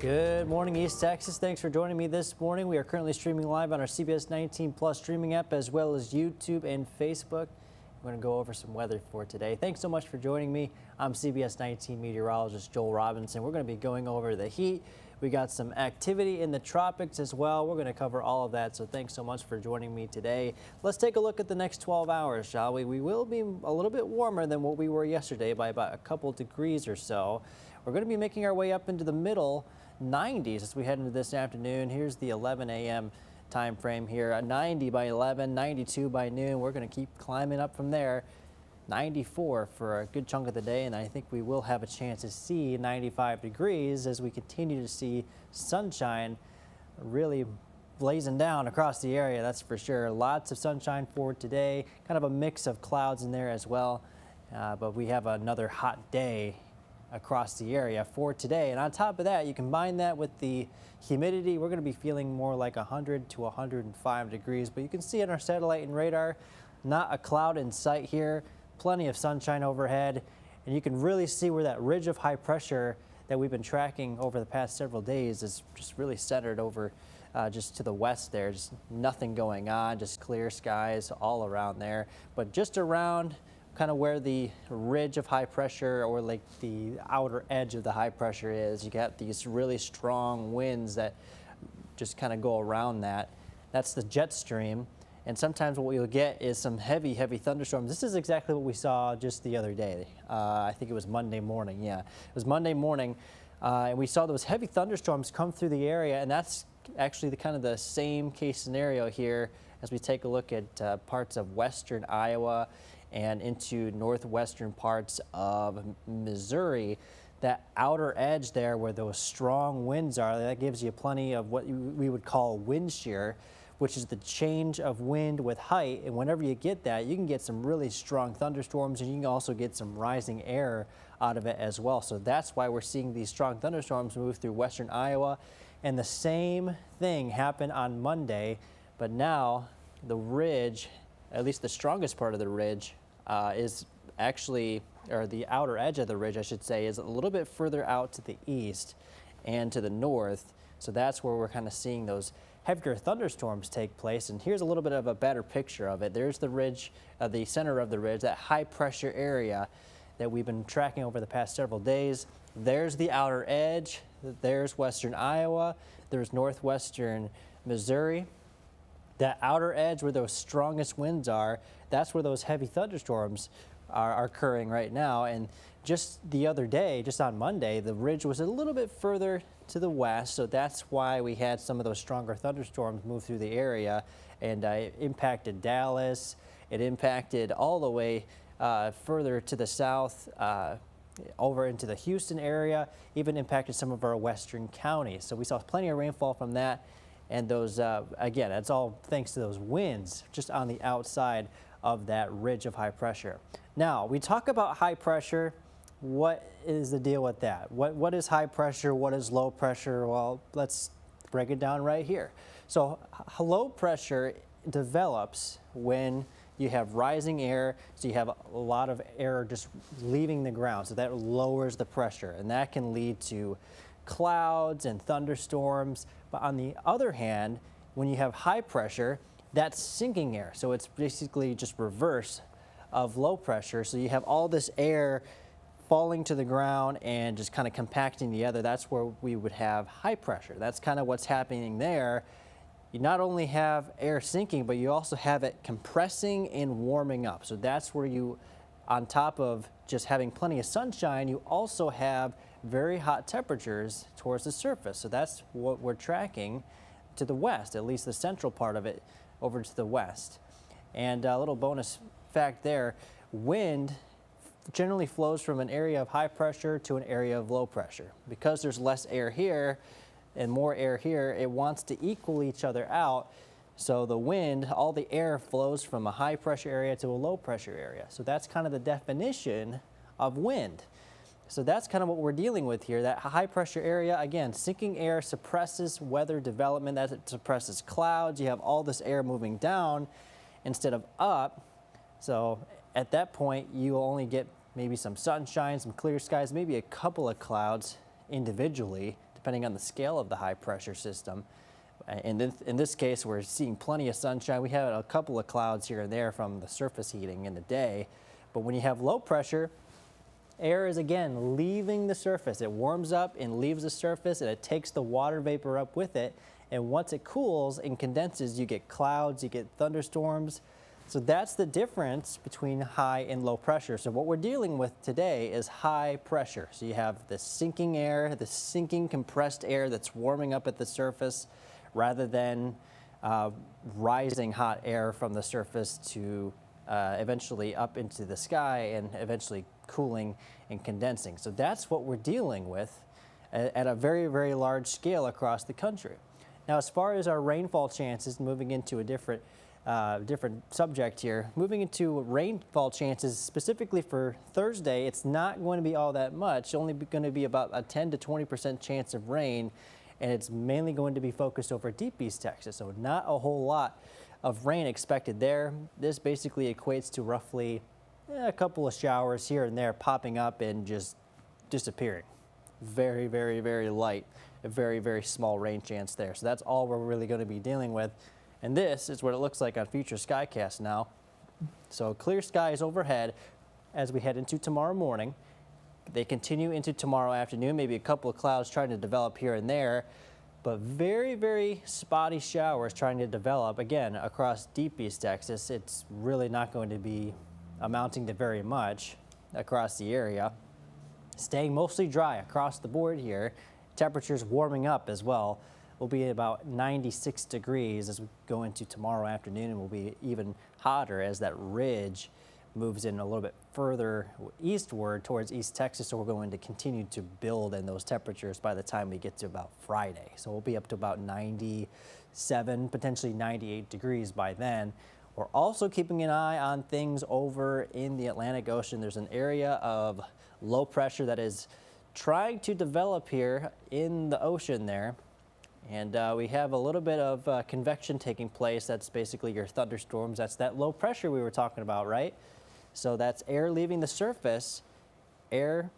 Good morning, East Texas. Thanks for joining me this morning. We are currently streaming live on our CBS19 Plus streaming app, as well as YouTube and Facebook. We're going to go over some weather for today. Thanks so much for joining me. I'm CBS19 Meteorologist Joel Robinson. We're going to be going over the heat. We got some activity in the tropics as well. We're going to cover all of that, so thanks so much for joining me today. Let's take a look at the next 12 hours, shall we? We will be a little bit warmer than what we were yesterday by about a couple degrees or so. We're going to be making our way up into the middle 90s as we head into this afternoon. Here's the 11 a.m. time frame here. 90 by 11, 92 by noon. We're going to keep climbing up from there. 94 for a good chunk of the day, and I think we will have a chance to see 95 degrees as we continue to see sunshine really blazing down across the area, that's for sure. Lots of sunshine for today, kind of a mix of clouds in there as well, but we have another hot day across the area for today. And on top of that, you combine that with the humidity, we're going to be feeling more like 100 to 105 degrees, but you can see on our satellite and radar, not a cloud in sight here. Plenty of sunshine overhead, and you can really see where that ridge of high pressure that we've been tracking over the past several days is just really centered over just to the west there. Just nothing going on, just clear skies all around there. But just around kind of where the ridge of high pressure, or like the outer edge of the high pressure is, you got these really strong winds that just kind of go around that. That's the jet stream. And sometimes what we'll get is some heavy thunderstorms. This is exactly what we saw just the other day. I think it was Monday morning. Yeah, it was Monday morning. And we saw those heavy thunderstorms come through the area. And that's actually the kind of the same case scenario here as we take a look at parts of western Iowa and into northwestern parts of Missouri. That outer edge there where those strong winds are, that gives you plenty of what we would call wind shear, which is the change of wind with height. And whenever you get that, you can get some really strong thunderstorms, and you can also get some rising air out of it as well. So that's why we're seeing these strong thunderstorms move through western Iowa. And the same thing happened on Monday, but now the ridge, at least the strongest part of the ridge, is actually, or the outer edge of the ridge, I should say, is a little bit further out to the east and to the north. So that's where we're kind of seeing those heavier thunderstorms take place. And here's a little bit of a better picture of it. There's the ridge, the center of the ridge, that high pressure area that we've been tracking over the past several days. There's the outer edge. There's western Iowa. There's northwestern Missouri. That outer edge where those strongest winds are, that's where those heavy thunderstorms are occurring right now. And just the other day, just on Monday, the ridge was a little bit further to the west, so that's why we had some of those stronger thunderstorms move through the area, and it impacted Dallas. It impacted all the way further to the south, over into the Houston area, even impacted some of our western counties. So we saw plenty of rainfall from that, and those, again, that's all thanks to those winds just on the outside of that ridge of high pressure. Now, we talk about high pressure. What is the deal with that? What is high pressure? What is low pressure? Well, let's break it down right here. So low pressure develops when you have rising air, so you have a lot of air just leaving the ground, so that lowers the pressure, and that can lead to clouds and thunderstorms. But on the other hand, when you have high pressure, that's sinking air, so it's basically just reverse of low pressure. So you have all this air falling to the ground and just kind of compacting together. That's where we would have high pressure. That's kind of what's happening there. You not only have air sinking, but you also have it compressing and warming up. So that's where you, on top of just having plenty of sunshine, you also have very hot temperatures towards the surface. So that's what we're tracking to the west, at least the central part of it over to the west. And a little bonus fact there, wind generally flows from an area of high pressure to an area of low pressure. Because there's less air here and more air here, it wants to equal each other out. So the wind, all the air flows from a high pressure area to a low pressure area. So that's kind of the definition of wind. So that's kind of what we're dealing with here. That high pressure area, again, sinking air suppresses weather development, that suppresses clouds. You have all this air moving down instead of up. So at that point, you only get maybe some sunshine, some clear skies, maybe a couple of clouds individually, depending on the scale of the high pressure system. And in this case, we're seeing plenty of sunshine. We had a couple of clouds here and there from the surface heating in the day. But when you have low pressure, air is again leaving the surface. It warms up and leaves the surface, and it takes the water vapor up with it. And once it cools and condenses, you get clouds, you get thunderstorms. So that's the difference between high and low pressure. So what we're dealing with today is high pressure. So you have the sinking air, the sinking compressed air that's warming up at the surface, rather than rising hot air from the surface to eventually up into the sky and eventually cooling and condensing. So that's what we're dealing with at a very, very large scale across the country. Now, as far as our rainfall chances, moving into a different subject here, moving into rainfall chances specifically for Thursday, it's not going to be all that much, only going to be about a 10 to 20% chance of rain, and it's mainly going to be focused over Deep East Texas, so not a whole lot of rain expected there. This basically equates to roughly a couple of showers here and there popping up and just disappearing. Very, very, very light, a very, very small rain chance there. So that's all we're really going to be dealing with. And this is what it looks like on future skycasts now. So clear skies overhead as we head into tomorrow morning. They continue into tomorrow afternoon, maybe a couple of clouds trying to develop here and there, but very, very spotty showers trying to develop, again, across Deep East Texas. It's really not going to be amounting to very much across the area. Staying mostly dry across the board here. Temperatures warming up as well. Will be about 96 degrees as we go into tomorrow afternoon, and will be even hotter as that ridge moves in a little bit further eastward towards East Texas. So we're going to continue to build in those temperatures by the time we get to about Friday. So we'll be up to about 97, potentially 98 degrees by then. We're also keeping an eye on things over in the Atlantic Ocean. There's an area of low pressure that is trying to develop here in the ocean there. And we have a little bit of convection taking place. That's basically your thunderstorms. That's that low pressure we were talking about, right? So that's air leaving the surface. Air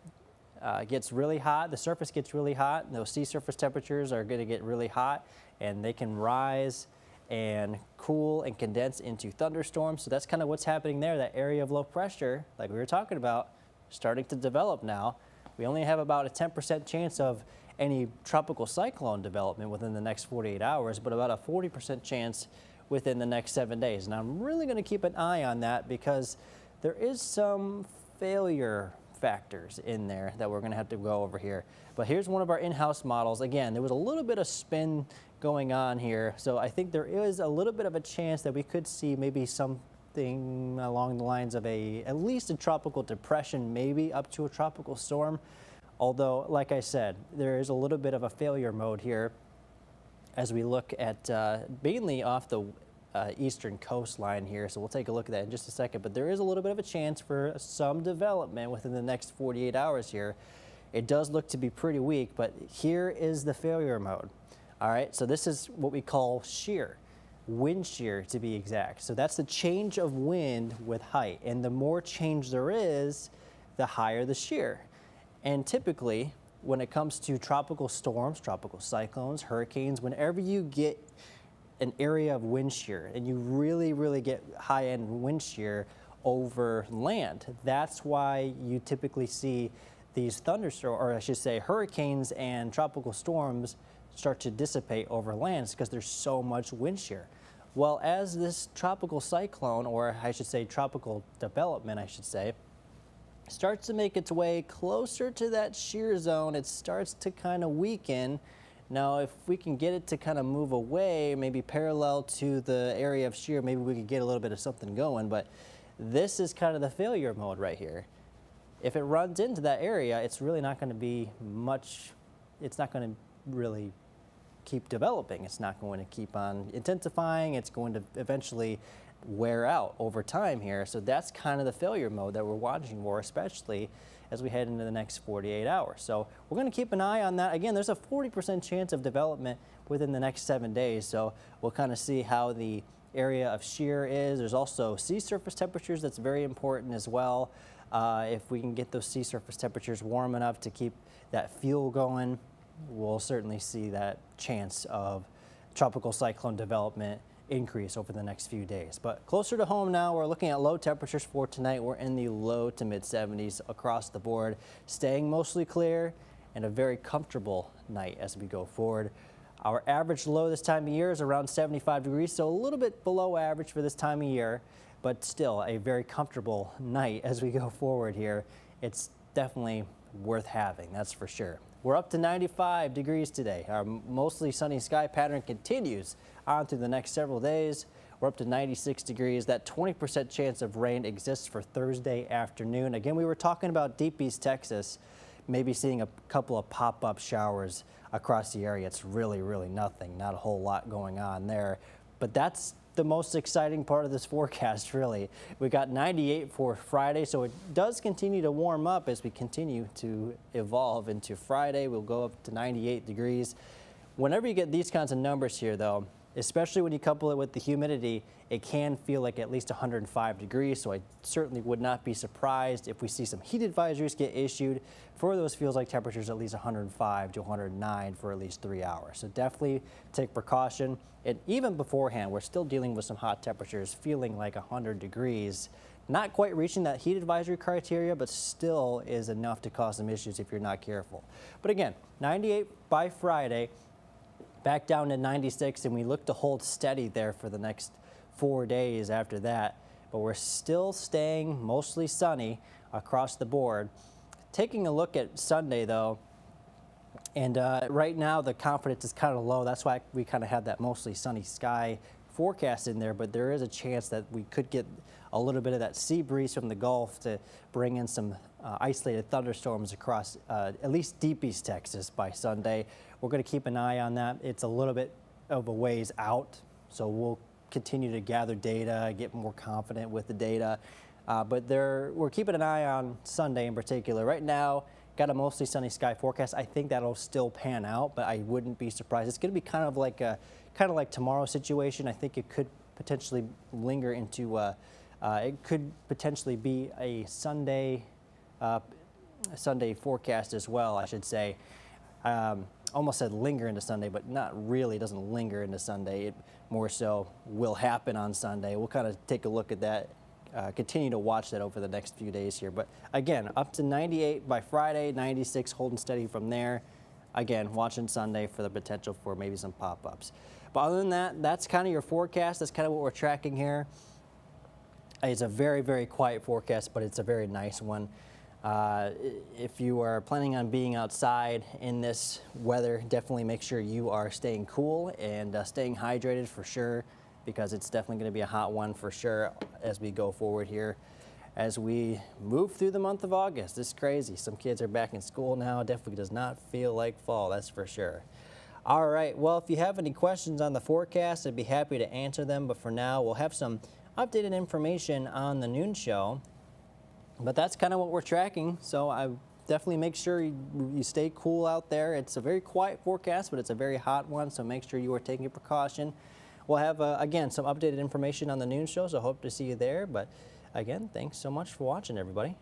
gets really hot. The surface gets really hot. And those sea surface temperatures are going to get really hot, and they can rise and cool and condense into thunderstorms. So that's kind of what's happening there. That area of low pressure, like we were talking about, starting to develop now. We only have about a 10% chance of any tropical cyclone development within the next 48 hours, but about a 40% chance within the next 7 days. And I'm really going to keep an eye on that because there is some failure factors in there that we're going to have to go over here. But here's one of our in-house models. Again, there was a little bit of spin going on here, so I think there is a little bit of a chance that we could see maybe something along the lines of at least a tropical depression, maybe up to a tropical storm. Although, like I said, there is a little bit of a failure mode here as we look at mainly off the eastern coastline here. So we'll take a look at that in just a second. But there is a little bit of a chance for some development within the next 48 hours here. It does look to be pretty weak, but here is the failure mode. All right, so this is what we call shear, wind shear to be exact. So that's the change of wind with height. And the more change there is, the higher the shear. And typically, when it comes to tropical storms, tropical cyclones, hurricanes, whenever you get an area of wind shear and you really, really get high-end wind shear over land, that's why you typically see these thunderstorms, or I should say hurricanes and tropical storms start to dissipate over land, because there's so much wind shear. Well, as this tropical cyclone, or I should say tropical development, I should say, starts to make its way closer to that shear zone, it starts to kind of weaken. Now, if we can get it to kind of move away, maybe parallel to the area of shear, maybe we could get a little bit of something going, but this is kind of the failure mode right here. If it runs into that area, it's really not going to be much, it's not going to really keep developing. It's not going to keep on intensifying. It's going to eventually wear out over time here. So that's kind of the failure mode that we're watching for, especially as we head into the next 48 hours. So we're going to keep an eye on that. Again, there's a 40% chance of development within the next 7 days. So we'll kind of see how the area of shear is. There's also sea surface temperatures that's very important as well. If we can get those sea surface temperatures warm enough to keep that fuel going, we'll certainly see that chance of tropical cyclone development increase over the next few days. But closer to home now, we're looking at low temperatures for tonight. We're in the low to mid 70s across the board, staying mostly clear and a very comfortable night as we go forward. Our average low this time of year is around 75 degrees, so a little bit below average for this time of year, but still a very comfortable night as we go forward here. It's definitely worth having, that's for sure. We're up to 95 degrees today. Our mostly sunny sky pattern continues on through the next several days. We're up to 96 degrees. That 20% chance of rain exists for Thursday afternoon. Again, we were talking about Deep East Texas, maybe seeing a couple of pop-up showers across the area. It's really nothing, not a whole lot going on there. But that's the most exciting part of this forecast, really. We got 98 for Friday, so it does continue to warm up as we continue to evolve into Friday. We'll go up to 98 degrees. Whenever you get these kinds of numbers here, though, especially when you couple it with the humidity, it can feel like at least 105 degrees, so I certainly would not be surprised if we see some heat advisories get issued for those feels-like temperatures at least 105 to 109 for at least 3 hours. So definitely take precaution. And even beforehand, we're still dealing with some hot temperatures, feeling like 100 degrees. Not quite reaching that heat advisory criteria, but still is enough to cause some issues if you're not careful. But again, 98 by Friday, back down to 96, and we look to hold steady there for the next 4 days after that. But we're still staying mostly sunny across the board. Taking a look at Sunday, though, and right now the confidence is kind of low. That's why we kind of have that mostly sunny sky forecast in there, but there is a chance that we could get a little bit of that sea breeze from the Gulf to bring in some isolated thunderstorms across at least Deep East Texas by Sunday. We're going to keep an eye on that. It's a little bit of a ways out, so we'll continue to gather data, get more confident with the data. But we're keeping an eye on Sunday in particular. Right now, got a mostly sunny sky forecast. I think that'll still pan out, but I wouldn't be surprised. It's going to be kind of like tomorrow's situation. I think it could potentially linger into. It could potentially be a Sunday forecast as well, I should say. Almost said linger into Sunday, but not really. It doesn't linger into Sunday. It more so will happen on Sunday. We'll kind of take a look at that. Continue to watch that over the next few days here. But again, up to 98 by Friday, 96 holding steady from there. Again, watching Sunday for the potential for maybe some pop-ups. But other than that, that's kind of your forecast. That's kind of what we're tracking here. It's a very quiet forecast, but it's a very nice one. If you are planning on being outside in this weather, definitely make sure you are staying cool and staying hydrated for sure, because it's definitely going to be a hot one for sure as we go forward here. As we move through the month of August, it's crazy. Some kids are back in school now. Definitely does not feel like fall, that's for sure. All right, well, if you have any questions on the forecast, I'd be happy to answer them. But for now, we'll have some updated information on the noon show. But that's kind of what we're tracking. So I definitely make sure you stay cool out there. It's a very quiet forecast, but it's a very hot one. So make sure you are taking precaution. We'll have, again, some updated information on the noon show, so hope to see you there. But again, thanks so much for watching, everybody.